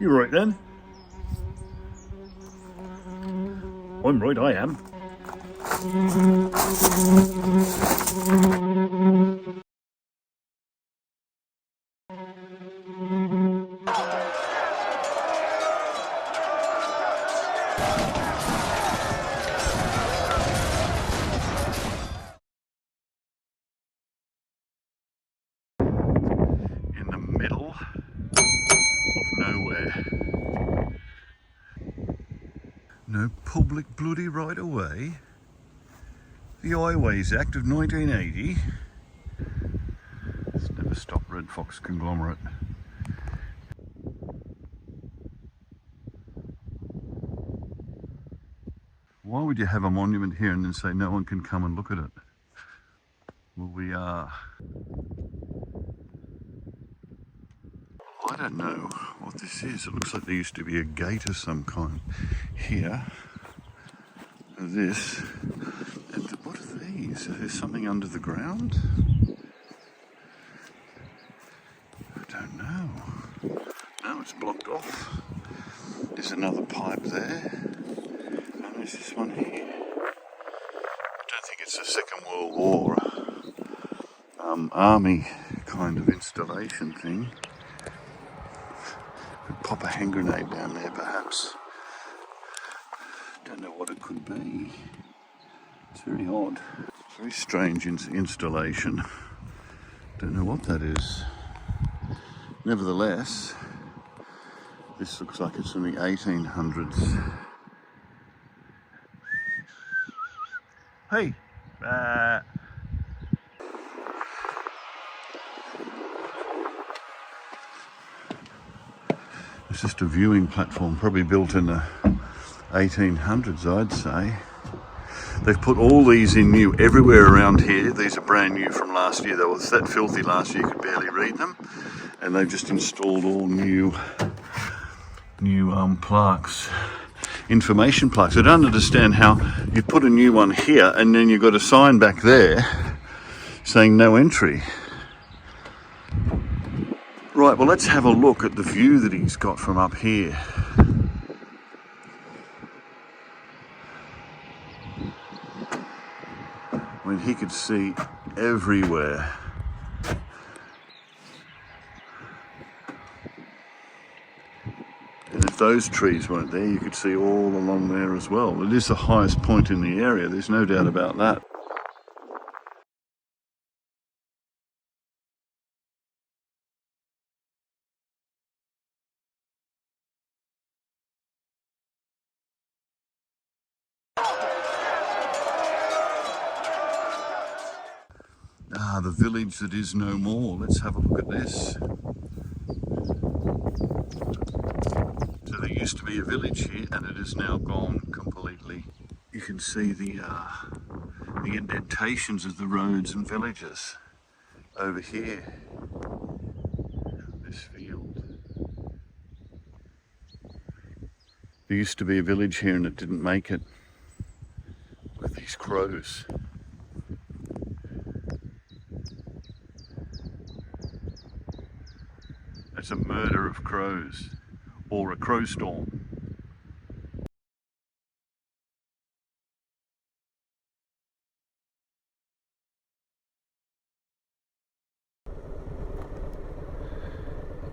You're right then. I'm right, I am. In the middle of nowhere. No public bloody right of way. The Highways Act of 1980. It's never stopped Red Fox conglomerate. Why would you have a monument here and then say no one can come and look at it? Well, we are. I don't know what this is. It looks like there used to be a gate of some kind here. This. And what are these? Is there something under the ground? I don't know. No, it's blocked off. There's another pipe there. And there's this one here. I don't think it's a Second World War army kind of installation thing. Could pop a hand grenade down there perhaps. Don't know what it could be. It's very odd. Very strange installation. Don't know what that is. Nevertheless, this looks like it's from the 1800s. Hey! It's just a viewing platform, probably built in the 1800s, I'd say. They've put all these in new everywhere around here. These are brand new from last year. They were that filthy last year you could barely read them. And they've just installed all new plaques, information plaques. I don't understand how you put a new one here and then you've got a sign back there saying no entry. Right, well, let's have a look at the view that he's got from up here. I mean, he could see everywhere. And if those trees weren't there, you could see all along there as well. It is the highest point in the area, there's no doubt about that. Ah, the village that is no more. Let's have a look at this. So there used to be a village here and it is now gone completely. You can see the indentations of the roads and villages over here. This field. There used to be a village here and it didn't make it. With these crows. It's a murder of crows, or a crow storm.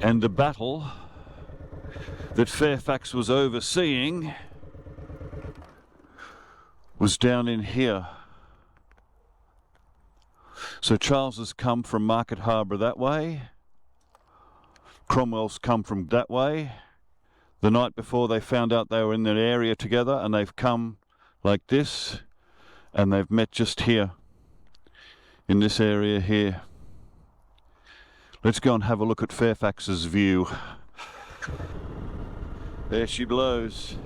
And the battle that Fairfax was overseeing was down in here. So Charles has come from Market Harbour that way. Cromwell's come from that way. The night before they found out they were in that area together and they've come like this and they've met just here in this area here. Let's go and have a look at Fairfax's view. There she blows.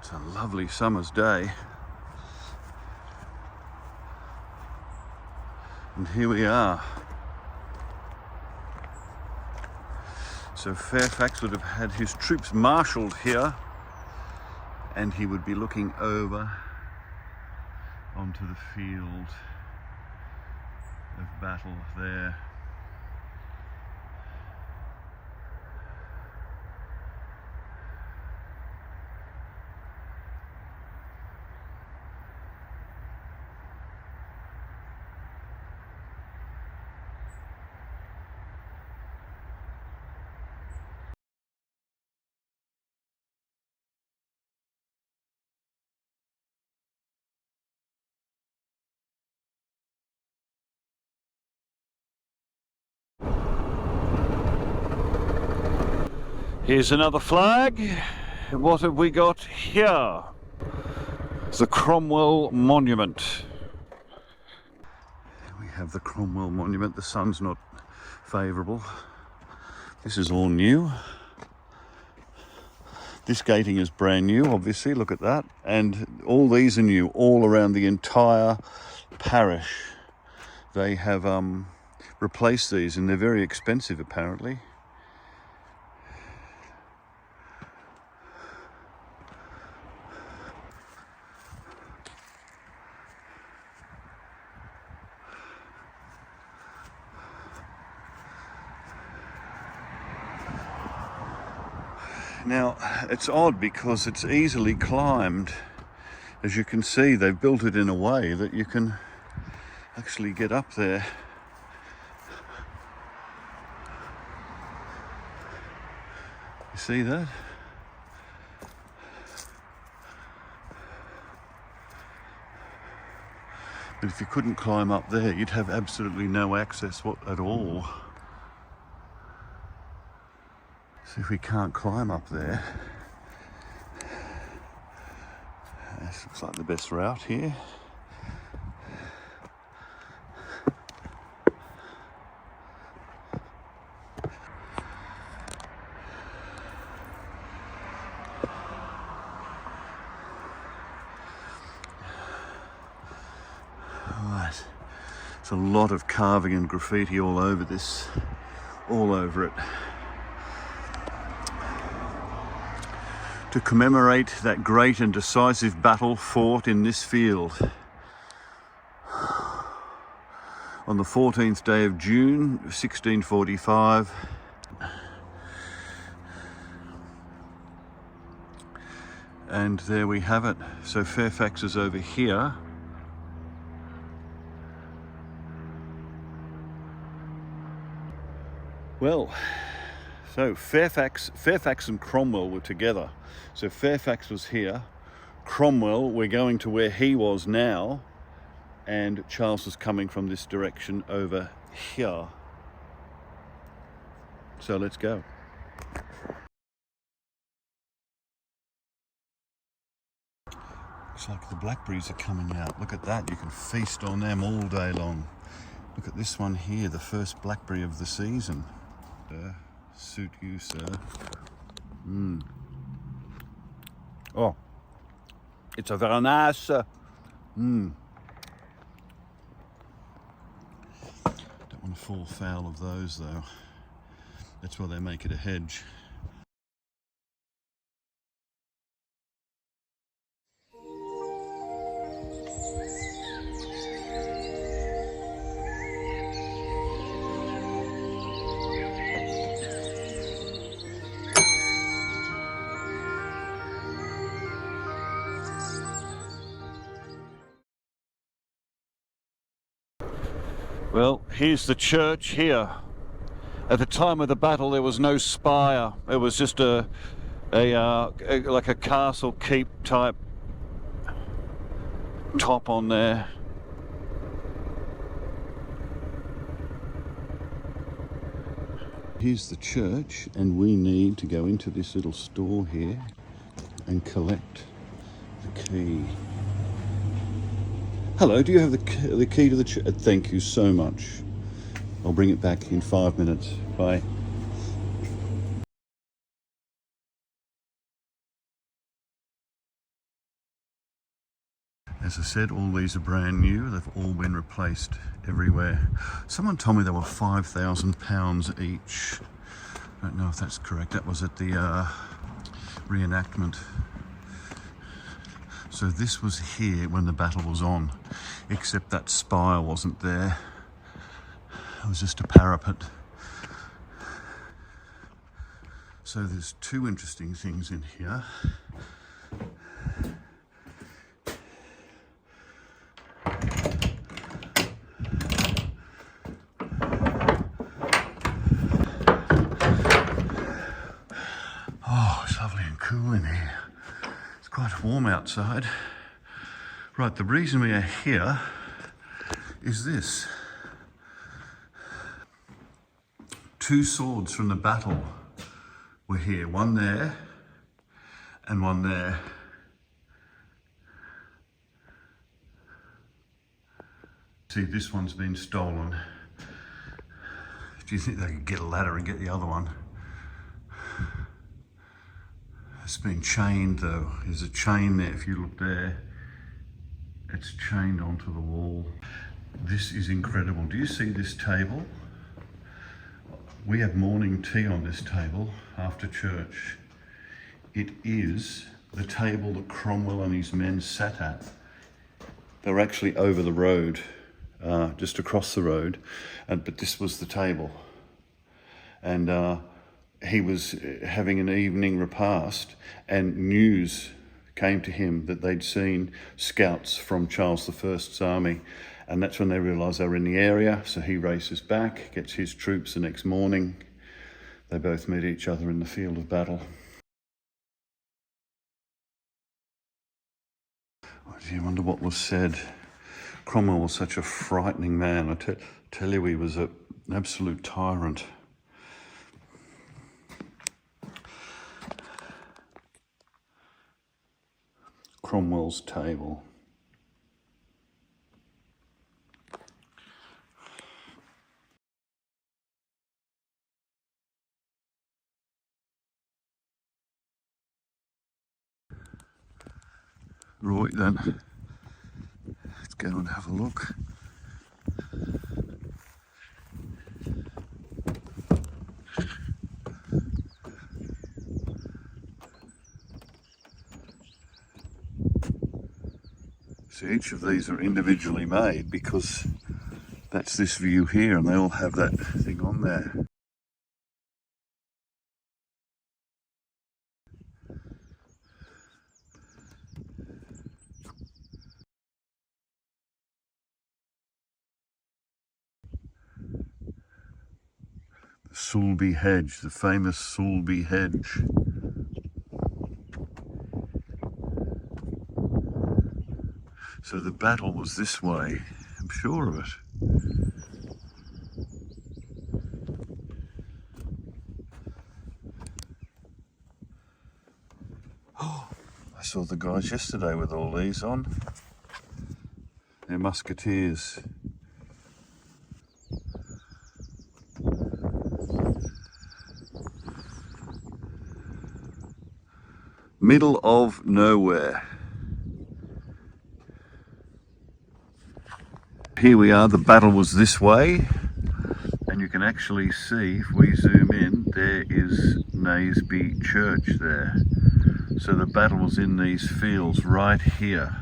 It's a lovely summer's day. And here we are. So Fairfax would have had his troops marshalled here and he would be looking over onto the field of battle there. Here's another flag. What have we got here? The Cromwell Monument. We have the Cromwell Monument. The sun's not favourable. This is all new. This gating is brand new, obviously, look at that. And all these are new, all around the entire parish. They have replaced these, and they're very expensive apparently. Now, it's odd because it's easily climbed. As you can see, they've built it in a way that you can actually get up there. You see that? But if you couldn't climb up there, you'd have absolutely no access at all. So if we can't climb up there, this looks like the best route here. Right, there's a lot of carving and graffiti all over this, all over it. To commemorate that great and decisive battle fought in this field on the 14th day of June 1645. And there we have it. So Fairfax is over here. Well, so Fairfax and Cromwell were together. So Fairfax was here, Cromwell, we're going to where he was now, and Charles was coming from this direction over here. So let's go. Looks like the blackberries are coming out. Look at that, you can feast on them all day long. Look at this one here, the first blackberry of the season. Suit you, sir. Oh, it's a very nice. Don't want to fall foul of those though. That's why they make it a hedge. Well, here's the church here. At the time of the battle, there was no spire. It was just like a castle keep type top on there. Here's the church, and we need to go into this little store here and collect the key. Hello, do you have the key to the church? Thank you so much. I'll bring it back in 5 minutes. Bye. As I said, all these are brand new. They've all been replaced everywhere. Someone told me they were £5,000 each. I don't know if that's correct. That was at the reenactment. So this was here when the battle was on, except that spire wasn't there. was just a parapet. So there's two interesting things in here. Oh, it's lovely and cool in here. It's quite warm outside. Right, the reason we are here is this. Two swords from the battle were here, one there and one there. See, this one's been stolen. Do you think they could get a ladder and get the other one? It's been chained though. There's a chain there, if you look there. It's chained onto the wall. This is incredible. Do you see this table? We have morning tea on this table after church. It is the table that Cromwell and his men sat at. They were actually over the road, just across the road, but this was the table. And he was having an evening repast, and news came to him that they'd seen scouts from Charles I's army, and that's when they realised they were in the area. So he races back, gets his troops the next morning. They both meet each other in the field of battle. I wonder what was said. Cromwell was such a frightening man. I tell you, he was an absolute tyrant. Cromwell's table. Right then, let's go and have a look. So each of these are individually made because that's this view here, and they all have that thing on there. The Sulby hedge, the famous Sulby hedge. So the battle was this way, I'm sure of it. Oh, I saw the guys yesterday with all these on. They're musketeers. Middle of nowhere. Here we are, the battle was this way, and you can actually see, if we zoom in, there is Naseby Church there. So the battle was in these fields right here.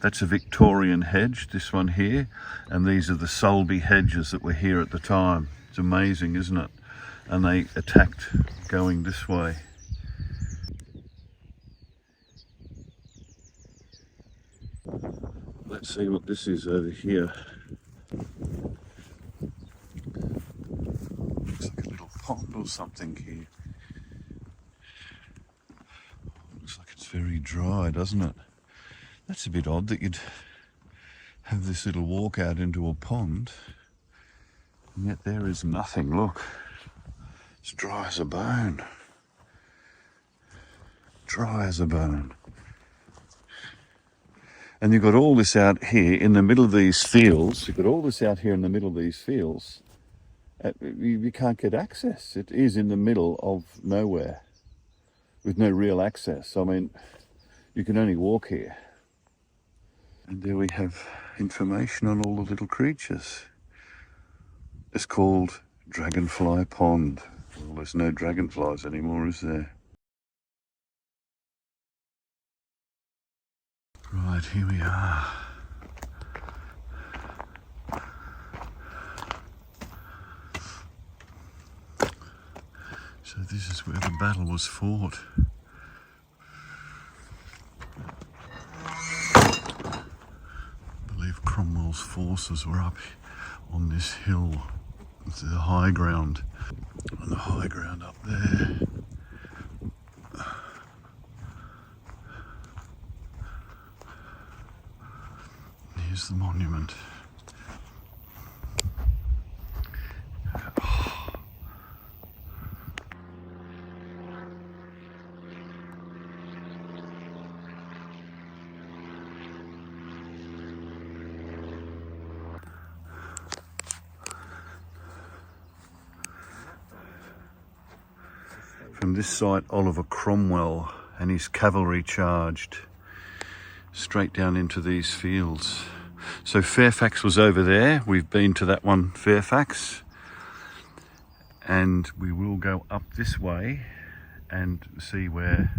That's a Victorian hedge, this one here, and these are the Sulby hedges that were here at the time. It's amazing, isn't it? And they attacked going this way. Let's see what this is over here. Looks like a little pond or something here. Looks like it's very dry, doesn't it? That's a bit odd that you'd have this little walk out into a pond, and yet there is nothing. Look, it's dry as a bone. Dry as a bone. And you've got all this out here in the middle of these fields. You've got all this out here in the middle of these fields. You can't get access. It is in the middle of nowhere with no real access. I mean, you can only walk here. And there we have information on all the little creatures. It's called Dragonfly Pond. Well, there's no dragonflies anymore, is there? Right, here we are. this is where the battle was fought. I believe Cromwell's forces were up on this hill. It's the high ground. On the high ground up there. Here's the monument. From this site, Oliver Cromwell and his cavalry charged straight down into these fields. So Fairfax was over there. We've been to that one, Fairfax. And we will go up this way and see where...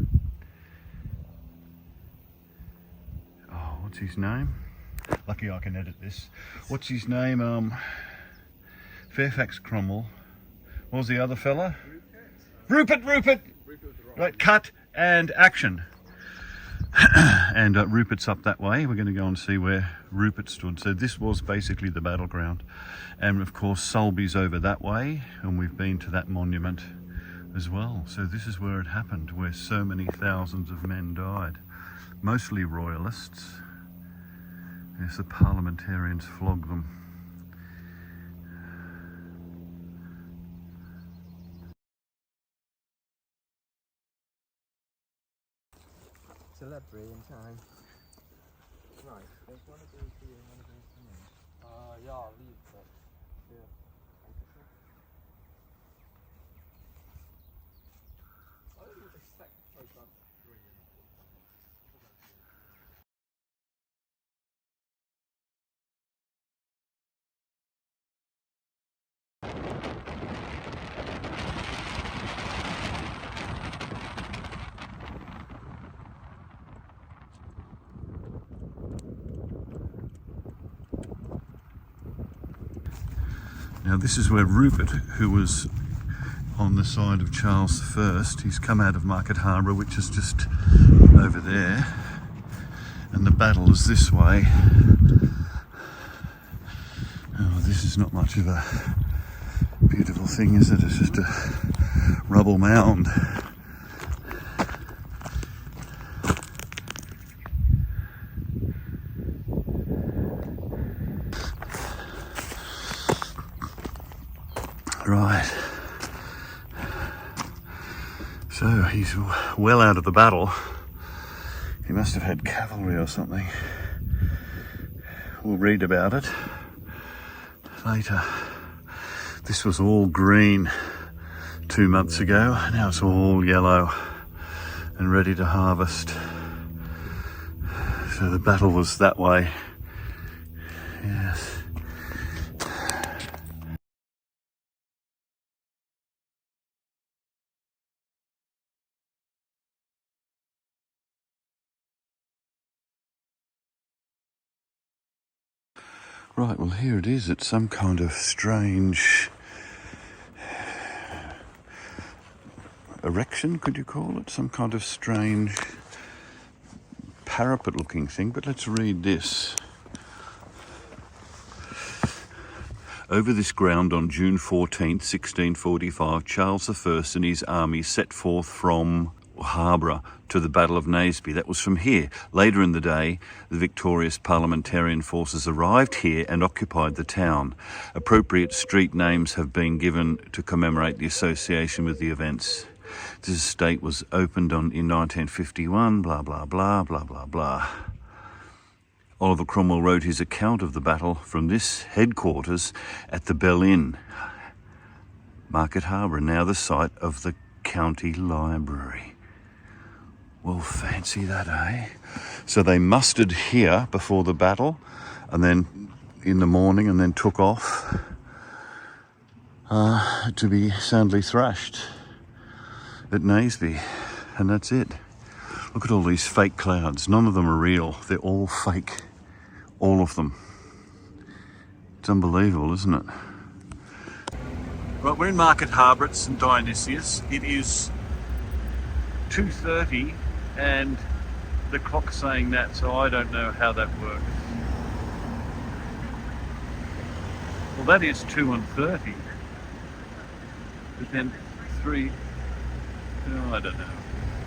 Oh, what's his name? Lucky I can edit this. What's his name? Fairfax Cromwell. What was the other fella? Rupert! Right, cut and action. And Rupert's up that way. We're going to go and see where Rupert stood. So this was basically the battleground. And of course Sulby's over that way, and we've been to that monument as well. So this is where it happened, where so many thousands of men died. Mostly royalists. Yes, the parliamentarians flogged them. Celebrity in time. Right, there's one of these here and one of these coming. Yeah, I'll leave that. Yeah. I would expect program 3. Now this is where Rupert, who was on the side of Charles I, he's come out of Market Harbour, which is just over there, and the battle is this way. Oh, this is not much of a beautiful thing, is it? It's just a rubble mound. Right, so he's well out of the battle. He must have had cavalry or something. We'll read about it later. This was all green 2 months ago. Now it's all yellow and ready to harvest. So the battle was that way. Yes. Right, well here it is. It's some kind of strange erection, could you call it? Some kind of strange parapet looking thing, but let's read this. Over this ground on June 14th, 1645, Charles I and his army set forth from Harborough to the Battle of Naseby. That was from here. Later in the day, the victorious parliamentarian forces arrived here and occupied the town. Appropriate street names have been given to commemorate the association with the events. This estate was opened in 1951, blah, blah, blah, blah, blah, blah. Oliver Cromwell wrote his account of the battle from this headquarters at the Bell Inn, Market Harbour, now the site of the county library. Well, fancy that, eh? So they mustered here before the battle, and then in the morning, and then took off to be soundly thrashed at Naseby, and that's it. Look at all these fake clouds. None of them are real. They're all fake. All of them. It's unbelievable, isn't it? Right, we're in Market Harbour at St Dionysius. It is 2:30 and the clock's saying that, so I don't know how that works. Well, that is 2:30, but then 3, oh, I don't know.